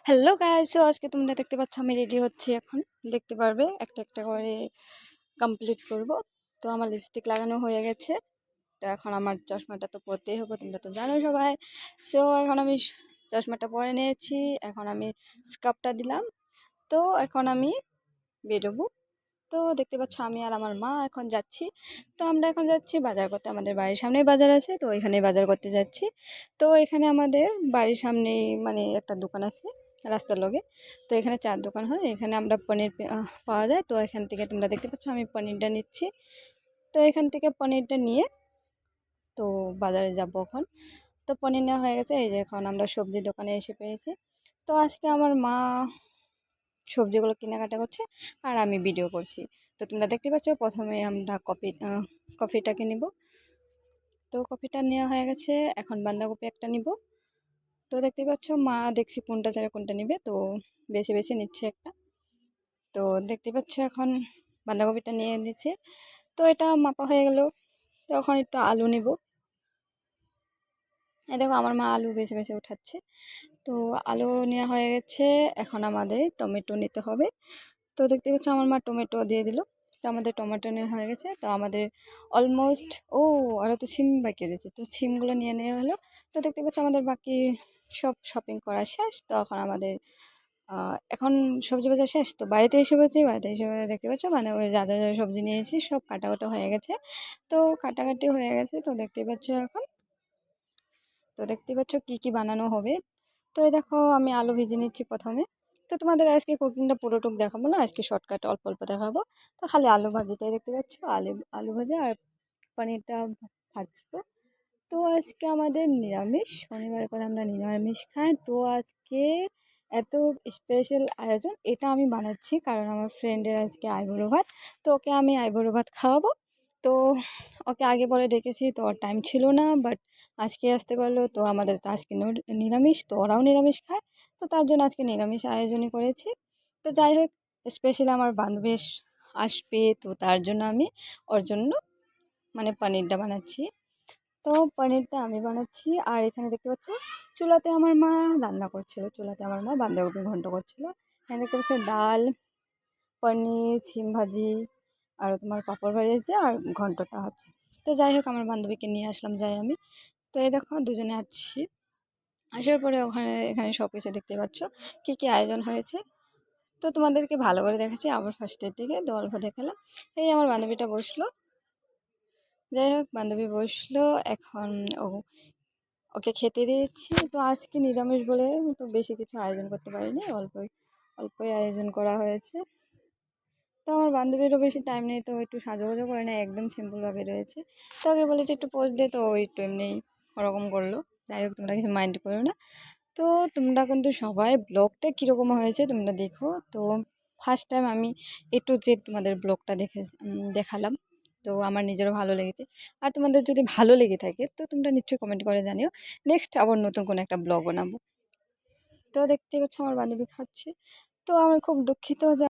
Hello guys, so আজকে তোমরা দেখতে পাচ্ছ আমি রেডি হচ্ছি। এখন দেখতে পারবে একটা একটা করে কমপ্লিট করব। তো আমার লিপস্টিক লাগানো হয়ে গেছে। তো এখন আমার চশমাটা তো পরতেই হবে, তোমরা তো জানো সবাই। সো এখন আমি চশমাটা পরে নিয়েছি, এখন আমি স্কার্ফটা দিলাম। তো এখন আমি বেরোবো। তো দেখতে পাচ্ছ আমি আর আমার মা এখন যাচ্ছি। তো আমরা এখন যাচ্ছি বাজার করতে, আমাদের বাড়ির সামনেই বাজার আছে, তো এখানে বাজার করতে যাচ্ছি। তো এখানে আমাদের বাড়ির সামনেই মানে একটা দোকান আছে রাস্তার লগে। তো এখানে চার দোকান হয়, এখানে আমরা পনির পাওয়া যায়। তো এখান থেকে তোমরা দেখতে পাচ্ছ আমি পনিরটা নিচ্ছি। তো এখান থেকে পনিরটা নিয়ে তো বাজারে যাব এখন। তো পনির নেওয়া হয়ে গেছে, এই যে এখন আমরা সবজি দোকানে এসে পেয়েছি। তো আজকে আমার মা সবজিগুলো কেনাকাটা করছে আর আমি ভিডিও করছি। তো তোমরা দেখতে পাচ্ছ প্রথমে আমরা কফিটাকে নিব। তো কফিটা নেওয়া হয়ে গেছে, এখন বাঁধাকপি একটা নিব। তো দেখতে পাচ্ছ মা দেখছি কোনটা ছাড়া কোনটা নিবে, তো বেছে বেছে নিচ্ছে একটা। তো দেখতে পাচ্ছ এখন বাঁধাকপিটা নিয়ে নিচ্ছে। তো এটা মাপা হয়ে গেল। তো এখন একটু আলু নিব। এই দেখো আমার মা আলু বেছে বেছে উঠাচ্ছে। তো আলু নেওয়া হয়ে গেছে, এখন আমাদের টমেটো নিতে হবে। তো দেখতে পাচ্ছ আমার মা টমেটো দিয়ে দিল। তো আমাদের টমেটো নেওয়া হয়ে গেছে। তো আমাদের অলমোস্ট আরও তো সিম বাকি রয়েছে, তো সিমগুলো নিয়ে নেওয়া হলো। তো দেখতে পাচ্ছ আমাদের বাকি সব শপিং করা শেষ। তো এখন আমাদের এখন সবজি বাজার শেষ, তো বাড়িতে এসে পড়েছি। বাড়িতে এসে দেখতে পাচ্ছ মানে ওই যা যা যা সবজি নিয়েছি সব কাটাকাটা হয়ে গেছে। তো কাটাকাটি হয়ে গেছে, তো দেখতে পাচ্ছ এখন। তো দেখতে পাচ্ছ কি কি বানানো হবে। তো এই দেখো আমি আলু ভেজে নিচ্ছি প্রথমে। তো তোমাদের আজকে কুকিংটা পুরোটুক দেখাবো না, আজকে শর্টকাট অল্প অল্প দেখাবো। তো খালি আলু ভাজিটাই দেখতে পাচ্ছ, আলু আলু ভাজা আর পনিরটা ভাজবো। তো আজকে আমাদের নিরামিষ, শনিবার করে আমরা নিরামিষ খাই। তো আজকে এত স্পেশাল আয়োজন, এটা আমি বানাচ্ছি কারণ আমার ফ্রেন্ডের আজকে আইবুড়ো ভাত। তো ওকে আমি আইবুড়ো ভাত খাওয়াবো। তো ওকে আগে পরে ডেকেছি, তো ওর টাইম ছিল না, বাট আজকে আসতে পারলো। তো আমাদের তো আজকে নিরামিষ, তো ওরাও নিরামিষ খায়। তো তার জন্য আজকে নিরামিষ আয়োজনই করেছি। তো যাই হোক, স্পেশালি আমার বান্ধবী আসবে, তো তার জন্য আমি ওর জন্য মানে পনিরটা বানাচ্ছি। তো পনিরটা আমি বানাচ্ছি, আর এখানে দেখতে পাচ্ছ চুলাতে আমার মা রান্না করছিল, চুলাতে আমার মা বাঁধাকপি ঘন্ট করছিল। এখানে দেখতে পাচ্ছ ডাল, পনির, সিম ভাজি, আর তোমার পাঁপড় ভাজছে আর ঘন্টটা হচ্ছে। তো যাই হোক আমার বান্ধবীকে নিয়ে আসলাম, যাই আমি। তো এই দেখো দুজনে আছি। আসার পরে এখানে সব কিছু দেখতে পাচ্ছ কী কী আয়োজন হয়েছে। তো তোমাদেরকে ভালো করে দেখাচ্ছি, আবার ফার্স্টের দিকে তো অল্প দেখালাম। এই আমার বান্ধবীটা বসলো, যাই হোক বান্ধবী বসলো। এখন ও ওকে খেতে দিয়েছি। তো আজকে নিরামিষ বলে তো বেশি কিছু আয়োজন করতে পারিনি, অল্পই আয়োজন করা হয়েছে। তো আমার বান্ধবীরও বেশি টাইম নেই, তো একটু সাজুগুজু করে না, একদম সিম্পলভাবে রয়েছে। তো ওকে বলেছি একটু পোজ দে, তো ওই একটু এমনি ওরকম করলো। যাই হোক তোমরা কিছু মাইন্ড করো না। তো তোমরা কিন্তু সবাই ব্লগটা কীরকম হয়েছে তোমরা দেখো। তো ফার্স্ট টাইম আমি একটু যে তোমাদের ব্লগটা দেখালাম। তো আমার নিজেরও ভালো লেগেছে। আর তোমাদের যদি ভালো লেগে থাকে তো তোমরা নিশ্চয়ই কমেন্ট করে জানিও। নেক্সট আবার নতুন কোনো একটা ব্লগ বানাবো। তো দেখতে পাচ্ছ আমার বান্ধবী খাচ্ছে। তো আমার খুব দুঃখিত যে